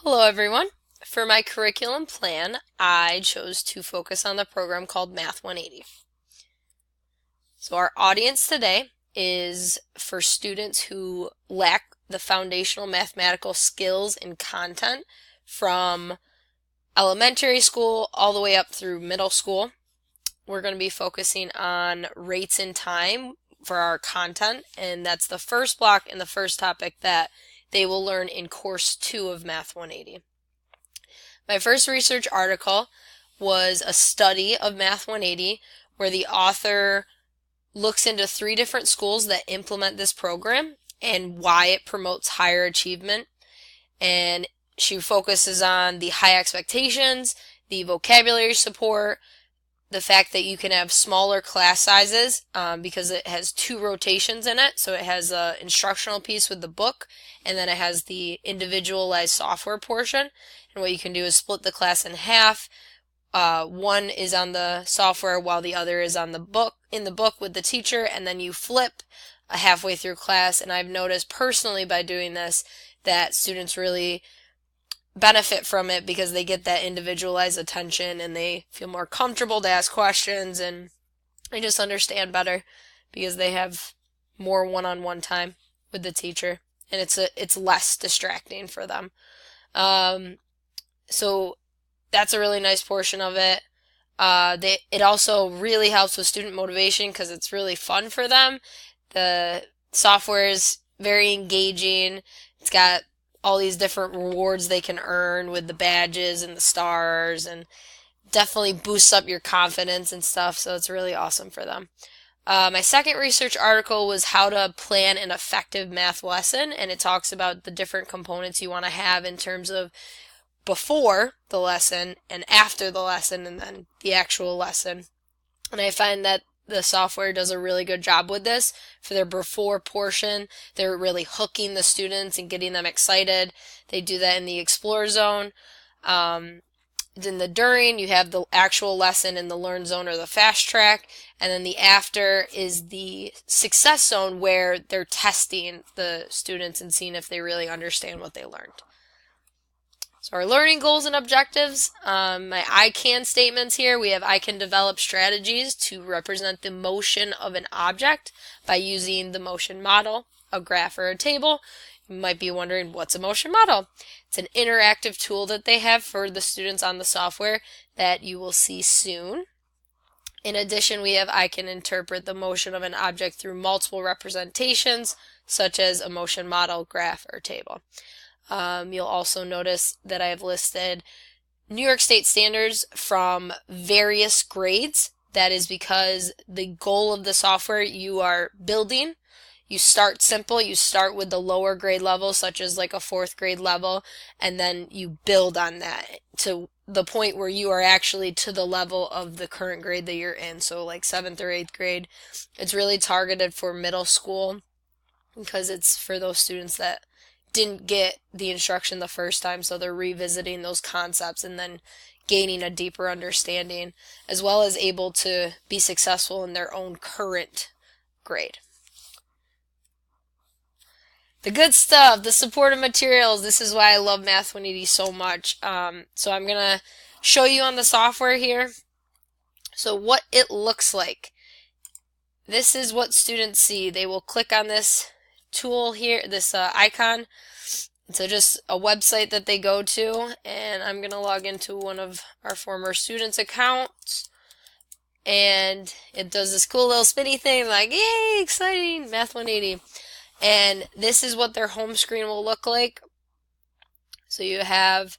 Hello everyone. For my curriculum plan, I chose to focus on the program called Math 180. So our audience today is for students who lack the foundational mathematical skills and content from elementary school all the way up through middle school. We're going to be focusing on rates and time for our content, and that's the first block and the first topic that they will learn in course 2 of Math 180. My first research article was a study of Math 180 where the author looks into 3 different schools that implement this program and why it promotes higher achievement. And she focuses on the high expectations, the vocabulary support, the fact that you can have smaller class sizes because it has 2 rotations in it. So it has an instructional piece with the book, and then it has the individualized software portion. And what you can do is split the class in half. One is on the software while the other is on the book, in the book with the teacher, and then you flip halfway through class. And I've noticed personally by doing this that students really benefit from it because they get that individualized attention and they feel more comfortable to ask questions, and they just understand better because they have more one-on-one time with the teacher, and it's less distracting for them. So that's a really nice portion of it. It also really helps with student motivation because it's really fun for them. The software is very engaging. It's got all these different rewards they can earn with the badges and the stars, and definitely boosts up your confidence and stuff, so it's really awesome for them. My second research article was how to plan an effective math lesson, and it talks about the different components you want to have in terms of before the lesson and after the lesson and then the actual lesson. And I find that the software does a really good job with this. For their before portion, they're really hooking the students and getting them excited. They do that in the Explore Zone. In the during, you have the actual lesson in the Learn Zone or the Fast Track. And then the after is the Success Zone where they're testing the students and seeing if they really understand what they learned. So our learning goals and objectives, my I can statements here, we have I can develop strategies to represent the motion of an object by using the motion model, a graph, or a table. You might be wondering, what's a motion model? It's an interactive tool that they have for the students on the software that you will see soon. In addition, we have I can interpret the motion of an object through multiple representations, such as a motion model, graph, or table. You'll also notice that I have listed New York State standards from various grades. That is because the goal of the software you are building, you start simple, you start with the lower grade level, such as like a 4th grade level, and then you build on that to the point where you are actually to the level of the current grade that you're in. So like 7th or 8th grade. It's really targeted for middle school because it's for those students that didn't get the instruction the first time, so they're revisiting those concepts and then gaining a deeper understanding, as well as able to be successful in their own current grade. The good stuff, the supportive materials, this is why I love Math 180 so much. So I'm going to show you on the software here. So what it looks like. This is what students see. They will click on this tool here, this icon. So just a website that they go to, and I'm going to log into one of our former students' accounts, and it does this cool little spinny thing like, yay, exciting, Math 180. And this is what their home screen will look like. So you have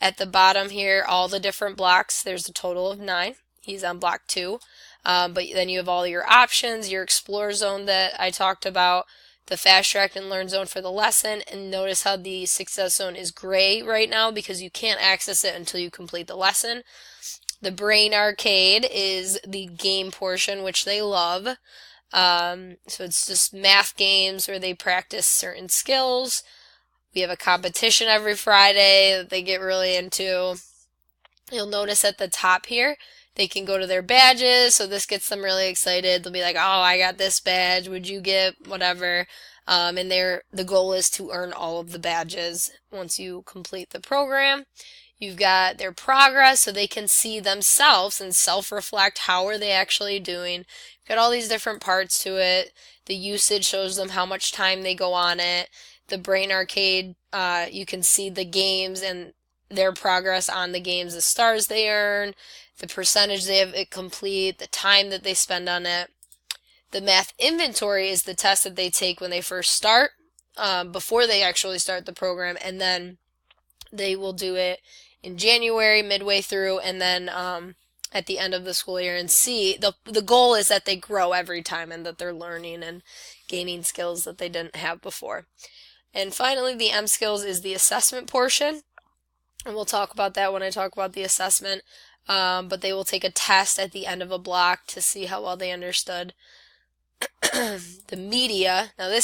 at the bottom here all the different blocks. There's a total of 9. He's on block 2. But then you have all your options, your Explore Zone that I talked about, the Fast Track and Learn Zone for the lesson, and notice how the Success Zone is gray right now because you can't access it until you complete the lesson. The Brain Arcade is the game portion, which they love. So it's just math games where they practice certain skills. We have a competition every Friday that they get really into. You'll notice at the top here, they can go to their badges, so this gets them really excited. They'll be like, oh, I got this badge, would you get whatever? And the goal is to earn all of the badges once you complete the program. You've got their progress so they can see themselves and self-reflect how are they actually doing. You've got all these different parts to it. The usage shows them how much time they go on it. The Brain Arcade, you can see the games and their progress on the games, the stars they earn, the percentage they have it complete, the time that they spend on it. The Math Inventory is the test that they take when they first start, before they actually start the program, and then they will do it in January, midway through, and then at the end of the school year, and see. The goal is that they grow every time and that they're learning and gaining skills that they didn't have before. And finally, the M Skills is the assessment portion, and we'll talk about that when I talk about the assessment, but they will take a test at the end of a block to see how well they understood. The media, now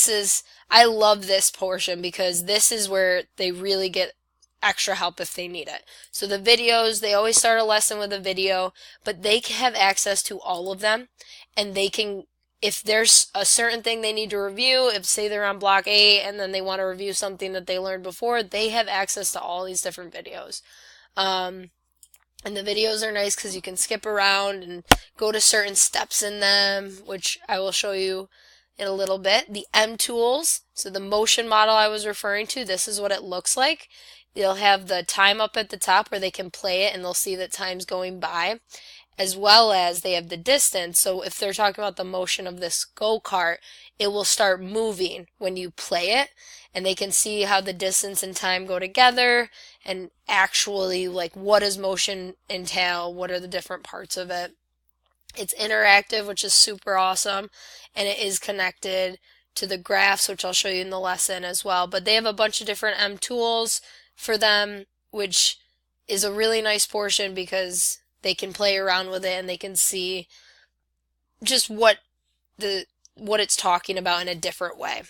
I love this portion because this is where they really get extra help if they need it. So the videos, they always start a lesson with a video, but they have access to all of them, and they can, if there's a certain thing they need to review, if say they're on block 8 and then they want to review something that they learned before, they have access to all these different videos. And the videos are nice because you can skip around and go to certain steps in them, which I will show you in a little bit. The M Tools, so the motion model I was referring to, this is what it looks like. They'll have the time up at the top where they can play it and they'll see that time's going by, as well as they have the distance. So if they're talking about the motion of this go-kart, it will start moving when you play it, and they can see how the distance and time go together, and actually, like, what does motion entail? What are the different parts of it? It's interactive, which is super awesome, and it is connected to the graphs, which I'll show you in the lesson as well. But they have a bunch of different M tools for them, which is a really nice portion because they can play around with it and they can see just what it's talking about in a different way.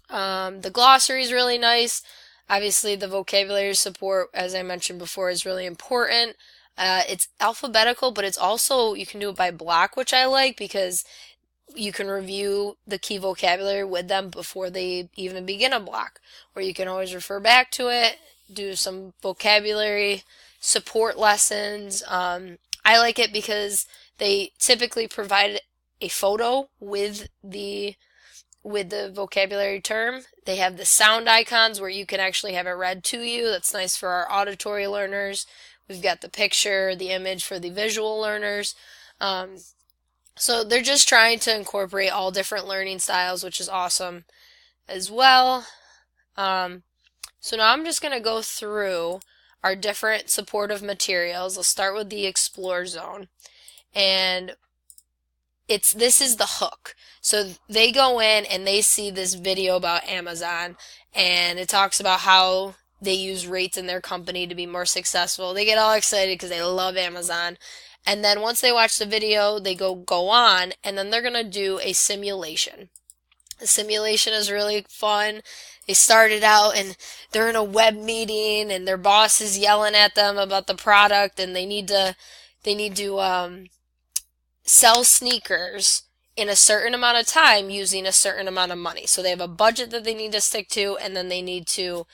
The glossary is really nice. Obviously, the vocabulary support, as I mentioned before, is really important. It's alphabetical, but it's also, you can do it by block, which I like because you can review the key vocabulary with them before they even begin a block, or you can always refer back to it, do some vocabulary support lessons. I like it because they typically provide a photo with the vocabulary term. They have the sound icons where you can actually have it read to you. That's nice for our auditory learners. We've got the picture, the image for the visual learners. So they're just trying to incorporate all different learning styles, which is awesome as well. So now I'm just going to go through our different supportive materials. I'll start with the Explore Zone. And this is the hook. So they go in and they see this video about Amazon, and it talks about how they use rates in their company to be more successful. They get all excited because they love Amazon. And then once they watch the video, they go on, and then they're going to do a simulation. The simulation is really fun. They started out and they're in a web meeting and their boss is yelling at them about the product, and they need to sell sneakers in a certain amount of time using a certain amount of money. So they have a budget that they need to stick to, and then they need to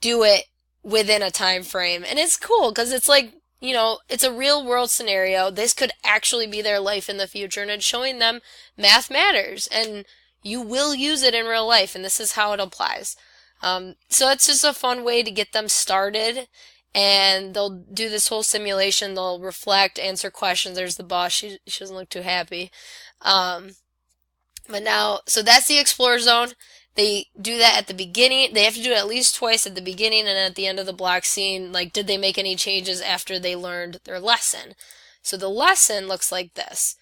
do it within a time frame. And it's cool because it's like, you know, it's a real world scenario. This could actually be their life in the future, and it's showing them math matters and you will use it in real life, and this is how it applies. So it's just a fun way to get them started, and they'll do this whole simulation. They'll reflect, answer questions. There's the boss. She doesn't look too happy. But now, so that's the Explore Zone. They do that at the beginning. They have to do it at least twice, at the beginning and at the end of the block, seeing, like, did they make any changes after they learned their lesson. So the lesson looks like this.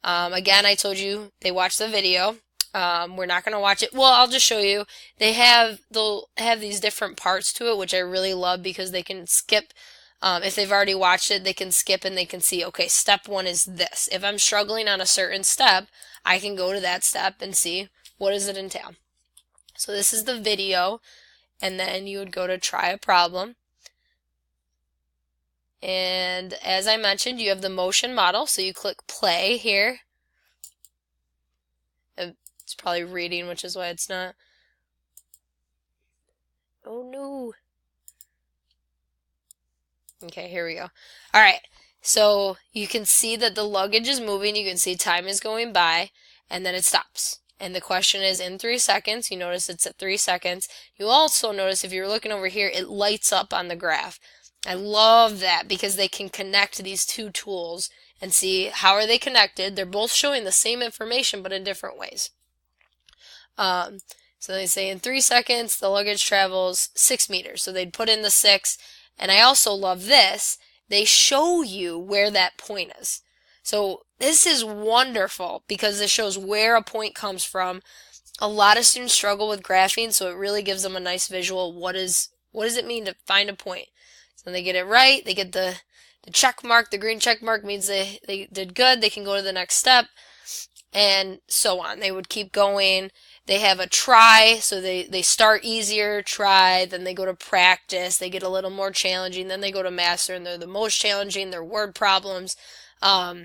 Again, I told you they watch the video. We're not going to watch it. Well, I'll just show you. They'll have these different parts to it, which I really love because they can skip. If they've already watched it, they can skip and they can see, okay, step 1 is this. If I'm struggling on a certain step, I can go to that step and see what does it entail. So this is the video, and then you would go to try a problem. And as I mentioned, you have the motion model, so you click play here. It's It's probably reading, which is why it's not. Oh no. Okay, here we go. All right. So you can see that the luggage is moving. You can see time is going by, and then it stops. And the question is in 3 seconds. You notice it's at 3 seconds. You also notice if you're looking over here, it lights up on the graph. I love that because they can connect these two tools and see how are they connected. They're both showing the same information, but in different ways. So they say in 3 seconds, the luggage travels 6 meters. So they'd put in the 6. And I also love this. They show you where that point is. So this is wonderful because it shows where a point comes from. A lot of students struggle with graphing, so it really gives them a nice visual. What does it mean to find a point? So when they get it right, they get the check mark. The green check mark means they did good. They can go to the next step, and so on. They would keep going. They have a try, so they start easier, try, then they go to practice, they get a little more challenging, then they go to master, and they're the most challenging, they're word problems. I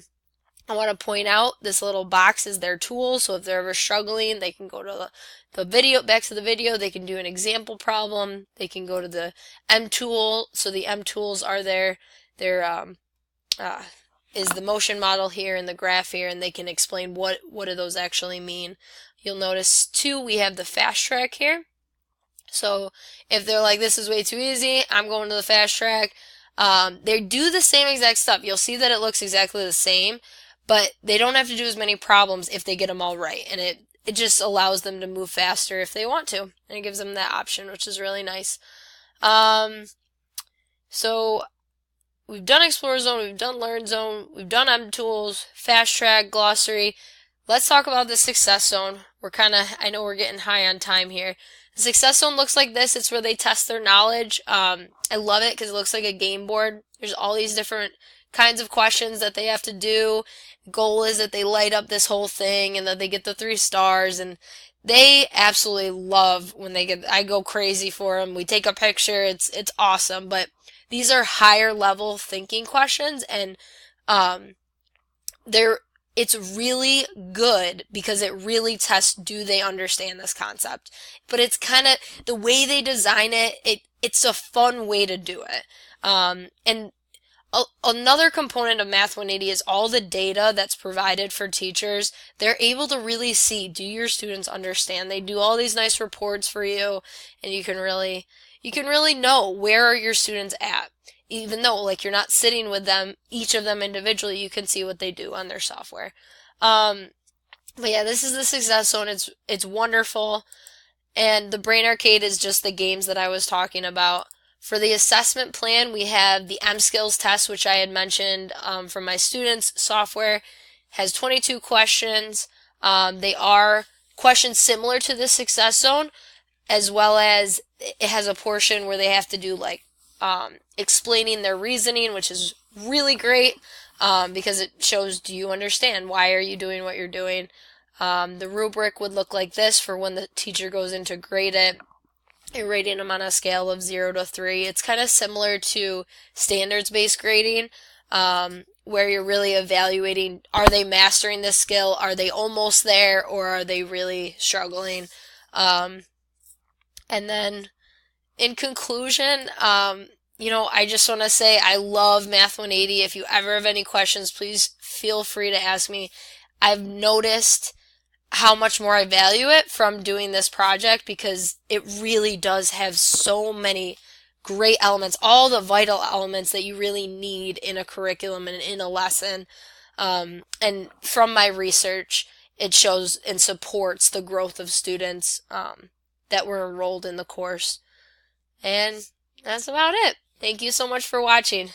want to point out this little box is their tool, so if they're ever struggling, they can go to the video, back to the video, they can do an example problem, they can go to the M tool, so the M tools are is the motion model here and the graph here, and they can explain what do those actually mean. You'll notice too, we have the fast track here. So if they're like, this is way too easy, I'm going to the fast track. They do the same exact stuff. You'll see that it looks exactly the same, but they don't have to do as many problems if they get them all right. And it just allows them to move faster if they want to. And it gives them that option, which is really nice. So we've done Explorer Zone, we've done Learn Zone, we've done M Tools, Fast Track, Glossary. Let's talk about the Success Zone. I know we're getting high on time here. The Success Zone looks like this. It's where they test their knowledge. I love it because it looks like a game board. There's all these different kinds of questions that they have to do. The goal is that they light up this whole thing and that they get the 3 stars. And they absolutely love when I go crazy for them. We take a picture. It's awesome. But these are higher level thinking questions, and it's really good because it really tests, do they understand this concept? But it's kind of, the way they design it's a fun way to do it. And another component of Math 180 is all the data that's provided for teachers. They're able to really see, do your students understand? They do all these nice reports for you, and you can really know where are your students at. Even though, like, you're not sitting with them, each of them individually, you can see what they do on their software. But yeah, this is the Success Zone. It's wonderful. And the Brain Arcade is just the games that I was talking about. For the assessment plan, we have the M-Skills test, which I had mentioned from my students' software. Has 22 questions. They are questions similar to the Success Zone, as well as it has a portion where they have to do, like, explaining their reasoning, which is really great because it shows, do you understand? Why are you doing what you're doing? The rubric would look like this for when the teacher goes in to grade it. You're rating them on a scale of 0 to 3. It's kind of similar to standards-based grading, where you're really evaluating, are they mastering this skill? Are they almost there? Or are they really struggling? And then in conclusion, I just want to say I love Math 180. If you ever have any questions, please feel free to ask me. I've noticed how much more I value it from doing this project because it really does have so many great elements, all the vital elements that you really need in a curriculum and in a lesson. And from my research, it shows and supports the growth of students that were enrolled in the course. And that's about it. Thank you so much for watching.